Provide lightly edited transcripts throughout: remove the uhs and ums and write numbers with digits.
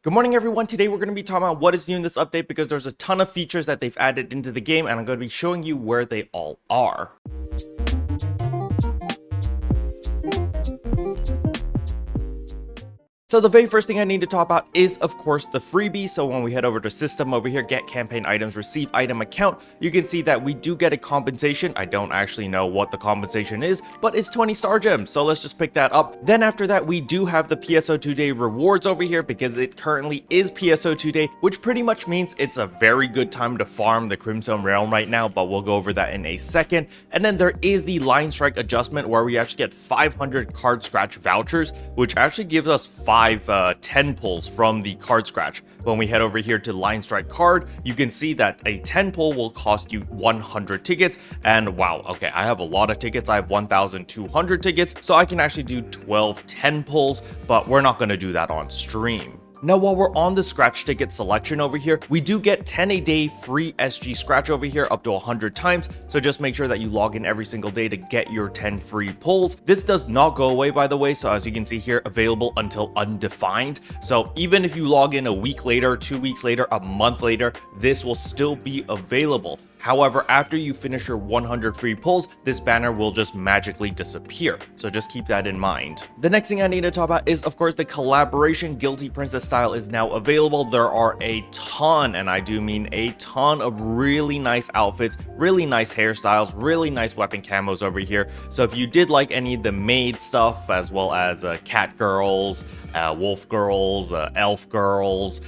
Good morning everyone, today we're going to be talking about what is new in this update because there's a ton of features that they've added into the game and I'm going to be showing you where they all are. So the very first thing I need to talk about is, of course, the freebie. So when we head over to system over here, get campaign items, receive item account, you can see that we do get a compensation. I don't actually know what the compensation is, but it's 20 star gems. So let's just pick that up. Then after that, we do have the PSO2 day rewards over here because it currently is PSO2 day, which pretty much means it's a very good time to farm the Crimson Realm right now, but we'll go over that in a second. And then there is the line strike adjustment where we actually get 500 card scratch vouchers, which actually gives us 10 pulls from the card scratch. When we head over here to line strike card, you can see that a 10 pull will cost you 100 tickets. And wow, okay, I have a lot of tickets. I have 1,200 tickets, so I can actually do 12 10 pulls, but we're not going to do that on stream. Now, while we're on the scratch ticket selection over here, we do get 10 a day free SG scratch over here up to 100 times. So just make sure that you log in every single day to get your 10 free pulls. This does not go away, by the way. So as you can see here, available until undefined. So even if you log in a week later, 2 weeks later, a month later, this will still be available. However, after you finish your 100 free pulls, this banner will just magically disappear. So just keep that in mind. The next thing I need to talk about is, of course, the collaboration Guilty Princess style is now available. There are a ton, and I do mean a ton of really nice outfits, really nice hairstyles, really nice weapon camos over here. So if you did like any of the maid stuff, as well as cat girls, wolf girls, elf girls,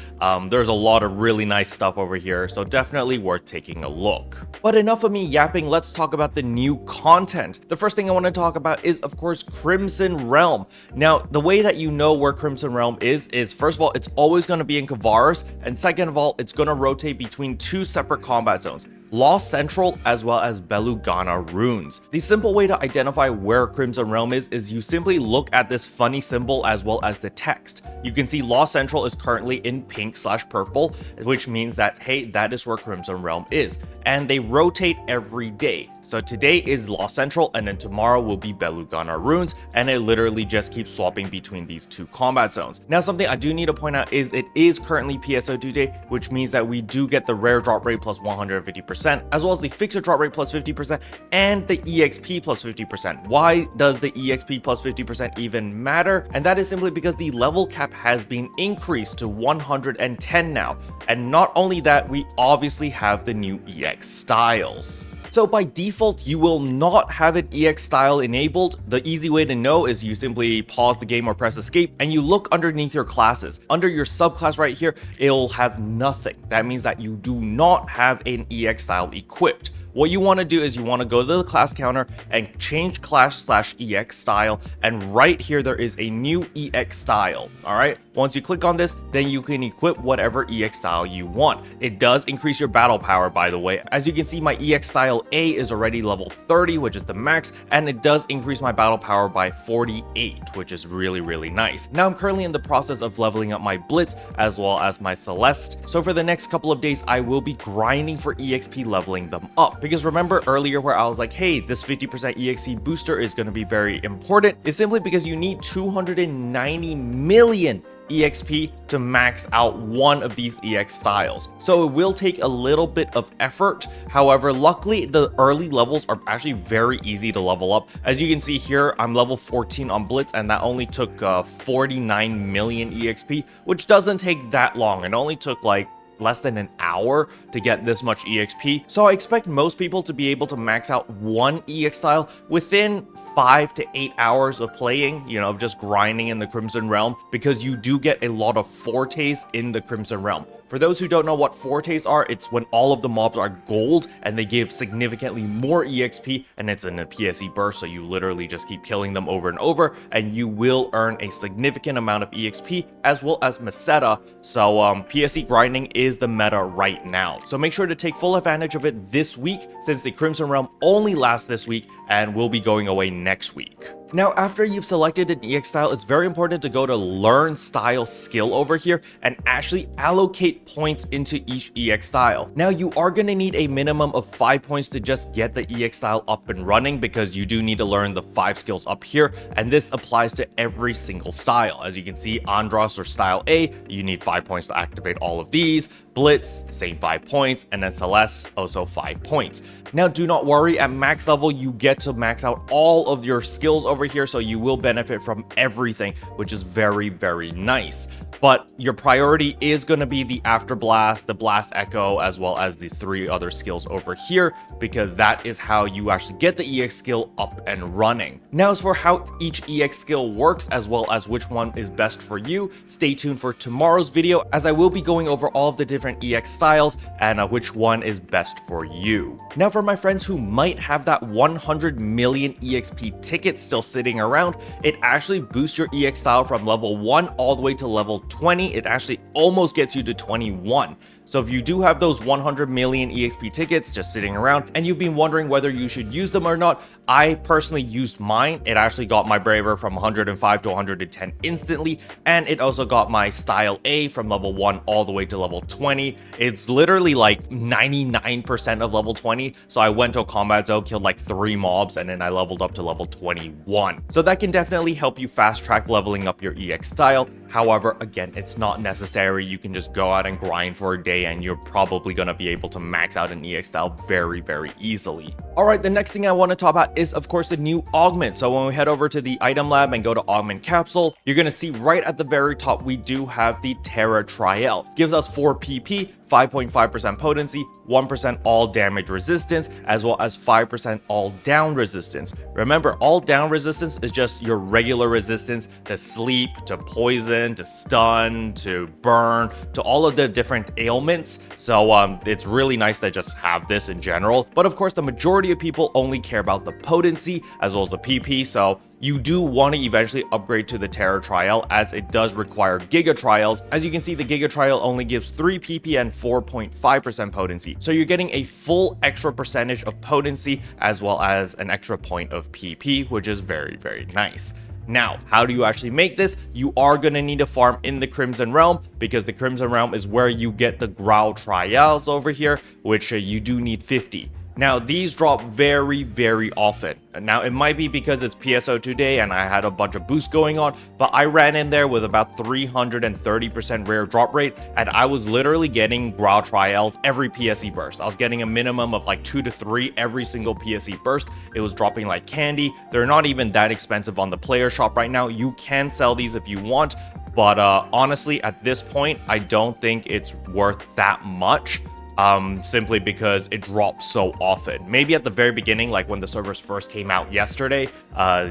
there's a lot of really nice stuff over here. So definitely worth taking a look. But enough of me yapping, let's talk about the new content. The first thing I want to talk about is, of course, Crimson Realm. Now, the way that you know where Crimson Realm is first of all, it's always going to be in Kavaris, and second of all, it's going to rotate between two separate combat zones. Lost Central as well as Belugana runes. The simple way to identify where Crimson Realm is you simply look at this funny symbol as well as the text. You can see Lost Central is currently in pink/purple, which means that, hey, that is where Crimson Realm is. And they rotate every day. So today is Lost Central, and then tomorrow will be Belugana runes, and it literally just keeps swapping between these two combat zones. Now, something I do need to point out is it is currently PSO2 day, which means that we do get the rare drop rate plus 150%, as well as the fixer drop rate plus 50%, and the EXP plus 50%. Why does the EXP plus 50% even matter? And that is simply because the level cap has been increased to 110 now. And not only that, we obviously have the new EX styles. So by default, you will not have an EX style enabled. The easy way to know is you simply pause the game or press escape and you look underneath your classes. Under your subclass right here, it'll have nothing. That means that you do not have an EX style equipped. What you want to do is you want to go to the class counter and change class/EX style, and right here there is a new EX style. All right, once you click on this, then you can equip whatever EX style you want. It does increase your battle power, by the way. As you can see, my EX style A is already level 30, which is the max, and it does increase my battle power by 48, which is really nice. Now I'm currently in the process of leveling up my Blitz as well as my Celeste, so for the next couple of days I will be grinding for EXP leveling them up. Because remember earlier where I was like, hey, this 50% EXP booster is going to be very important, is simply because you need 290 million EXP to max out one of these EX styles. So it will take a little bit of effort. However, luckily the early levels are actually very easy to level up. As you can see here, I'm level 14 on Blitz, and that only took 49 million EXP, which doesn't take that long. It only took like less than an hour to get this much EXP. So I expect most people to be able to max out one EX style within 5 to 8 hours of playing, you know, of just grinding in the Crimson Realm, because you do get a lot of fortes in the Crimson Realm. For those who don't know what fortes are, it's when all of the mobs are gold and they give significantly more EXP, and it's in a PSE burst, so you literally just keep killing them over and over, and you will earn a significant amount of EXP as well as Meseta. So PSE grinding is the meta right now. So make sure to take full advantage of it this week, since the Crimson Realm only lasts this week and will be going away next week. Now, after you've selected an EX style, it's very important to go to learn style skill over here and actually allocate points into each EX style. Now, you are going to need a minimum of 5 points to just get the EX style up and running, because you do need to learn the 5 skills up here, and this applies to every single style. As you can see, Andros or style A, you need 5 points to activate all of these. Blitz, same 5 points, and then Celeste, also 5 points. Now, do not worry, at max level, you get to max out all of your skills over here, so you will benefit from everything, which is very, very nice. But your priority is going to be the After Blast, the Blast Echo, as well as the 3 other skills over here, because that is how you actually get the EX skill up and running. Now, as for how each EX skill works, as well as which one is best for you, stay tuned for tomorrow's video, as I will be going over all of the different EX styles and which one is best for you. Now, for my friends who might have that 100 million EXP tickets still sitting around, it actually boosts your EX style from level 1 all the way to level 20. It actually almost gets you to 21. So if you do have those 100 million EXP tickets just sitting around and you've been wondering whether you should use them or not, I personally used mine. It actually got my Braver from 105 to 110 instantly, and it also got my Style A from level 1 all the way to level 20. It's literally like 99% of level 20, so I went to a combat zone, killed like 3 mobs, and then I leveled up to level 21. So that can definitely help you fast track leveling up your EX style. However, again, it's not necessary. You can just go out and grind for a day and you're probably going to be able to max out an EX style very, very easily. All right, the next thing I want to talk about is, of course, the new Augment. So when we head over to the item lab and go to Augment Capsule, you're going to see right at the very top, we do have the Terra Trial. Gives us 4 PP, 5.5% potency, 1% all damage resistance, as well as 5% all down resistance. Remember, all down resistance is just your regular resistance to sleep, to poison, to stun, to burn, to all of the different ailments. So it's really nice to just have this in general. But of course, the majority of people only care about the potency as well as the PP. So you do want to eventually upgrade to the Terra Trial, as it does require Giga Trials. As you can see, the Giga Trial only gives 3 PP and 4.5% potency. So you're getting a full extra percentage of potency as well as an extra point of PP, which is very, very nice. Now, how do you actually make this? You are going to need to farm in the Crimson Realm, because the Crimson Realm is where you get the Growl Trials over here, which you do need 50. Now, these drop very, very often. Now, it might be because it's PSO2 day and I had a bunch of boosts going on, but I ran in there with about 330% rare drop rate, and I was literally getting Growl Trials every PSE burst. I was getting a minimum of like 2 to 3 every single PSE burst. It was dropping like candy. They're not even that expensive on the player shop right now. You can sell these if you want, but honestly, at this point, I don't think it's worth that much. Simply because it drops so often. Maybe at the very beginning, like when the servers first came out yesterday,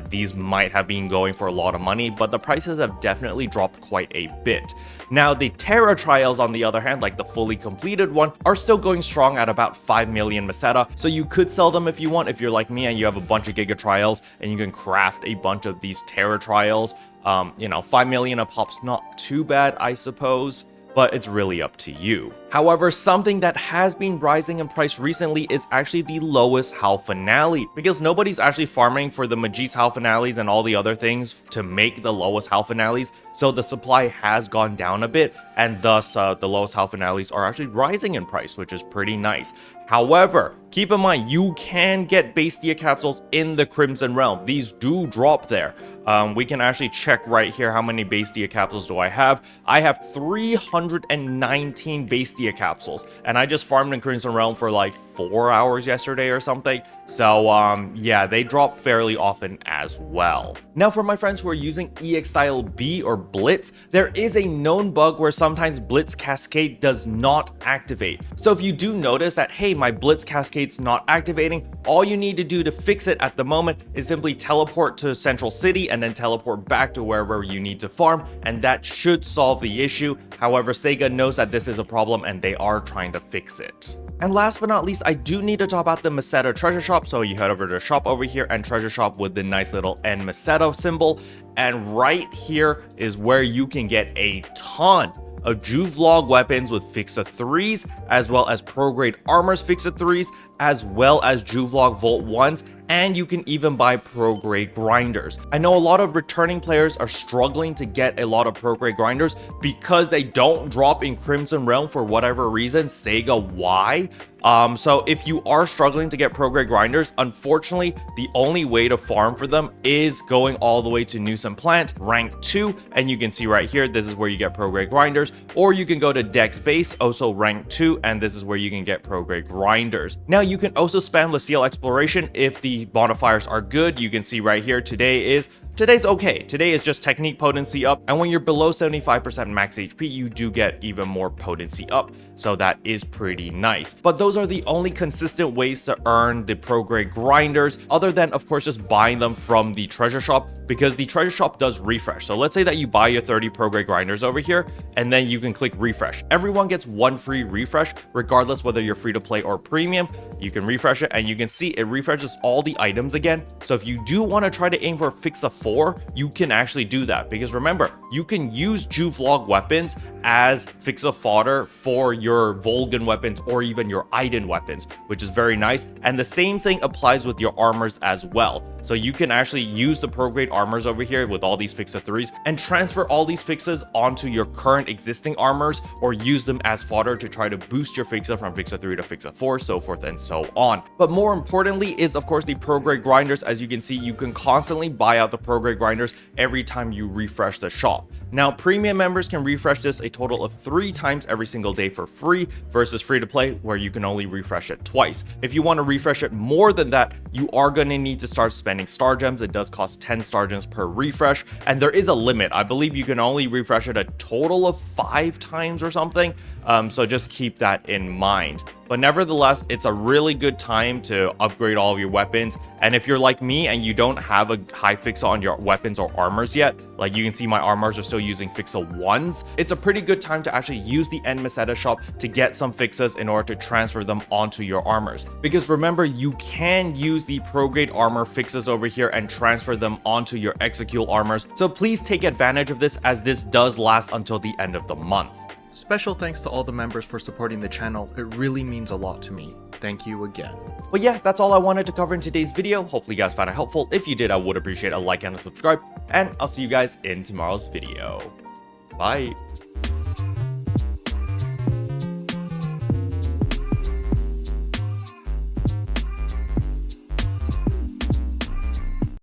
these might have been going for a lot of money, but the prices have definitely dropped quite a bit. Now, the Terra Trials, on the other hand, like the fully completed one, are still going strong at about 5 million Meseta, so you could sell them if you want, if you're like me and you have a bunch of Giga Trials and you can craft a bunch of these Terra Trials. 5 million a pop's not too bad, I suppose, but it's really up to you. However, something that has been rising in price recently is actually the lowest Hal Finale, because nobody's actually farming for the Magis Hal Finales and all the other things to make the lowest Hal Finales, so the supply has gone down a bit, and thus the lowest Hal Finales are actually rising in price, which is pretty nice. However, keep in mind, you can get Bastia capsules in the Crimson Realm. These do drop there. We can actually check right here how many Bastia capsules do I have. I have 319 Bastia capsules, and I just farmed in Crimson Realm for like 4 hours yesterday or something. So yeah, they drop fairly often as well. Now, for my friends who are using EX Style B or Blitz, there is a known bug where sometimes Blitz Cascade does not activate. So if you do notice that, hey, my Blitz Cascade's not activating, all you need to do to fix it at the moment is simply teleport to Central City and then teleport back to wherever you need to farm, and that should solve the issue. However, Sega knows that this is a problem and they are trying to fix it. And last but not least, I do need to talk about the Meseta treasure shop. So you head over to the shop over here and treasure shop with the nice little N Meseta symbol. And right here is where you can get a ton of Juvlog weapons with Fixa 3s, as well as pro-grade armors Fixa 3s, as well as Juvlog Volt 1s, and you can even buy Progre grinders. I know a lot of returning players are struggling to get a lot of Progre grinders because they don't drop in Crimson Realm for whatever reason. Sega, why? So if you are struggling to get Progre grinders, unfortunately, the only way to farm for them is going all the way to Nuisance Plant, rank 2, and you can see right here, this is where you get Progre grinders, or you can go to Dex Base, also rank 2, and this is where you can get Progre grinders. Now, you can also spam Lucille Exploration if the modifiers are good. You can see right here, today's okay. Today is just technique potency up, and when you're below 75% max HP, you do get even more potency up, so that is pretty nice. But those are the only consistent ways to earn the Progre grinders, other than, of course, just buying them from the treasure shop, because the treasure shop does refresh. So let's say that you buy your 30 Progre grinders over here, and then you can click refresh. Everyone gets one free refresh, regardless whether you're free to play or premium. You can refresh it, and you can see it refreshes all the items again. So if you do want to try to aim for Fixas 4, you can actually do that, because remember, you can use Juvlog weapons as Fixas fodder for your Volgan weapons or even your Iden weapons, which is very nice. And the same thing applies with your armors as well. So you can actually use the pro-grade armors over here with all these Fixas 3s and transfer all these Fixas onto your current existing armors, or use them as fodder to try to boost your Fixa from Fixas 3 to Fixas 4, so forth and so on. But more importantly is, of course, the Progre grinders. As you can see, you can constantly buy out the Progre grinders every time you refresh the shop. Now, premium members can refresh this a total of 3 times every single day for free, versus free to play where you can only refresh it twice. If you want to refresh it more than that, you are going to need to start spending star gems. It does cost 10 star gems per refresh, and there is a limit. I believe you can only refresh it a total of 5 times or something, so just keep that in mind. But nevertheless, it's a really good time to upgrade all of your weapons. And if you're like me and you don't have a high Fixa on your weapons or armors yet, like you can see my armors are still using Fixa 1s, it's a pretty good time to actually use the End Meseta shop to get some Fixas in order to transfer them onto your armors. Because remember, you can use the pro-grade armor Fixas over here and transfer them onto your Execute armors. So please take advantage of this, as this does last until the end of the month. Special thanks to all the members for supporting the channel. It really means a lot to me. Thank you again. But yeah, that's all I wanted to cover in today's video. Hopefully you guys found it helpful. If you did, I would appreciate a like and a subscribe, and I'll see you guys in tomorrow's video. Bye.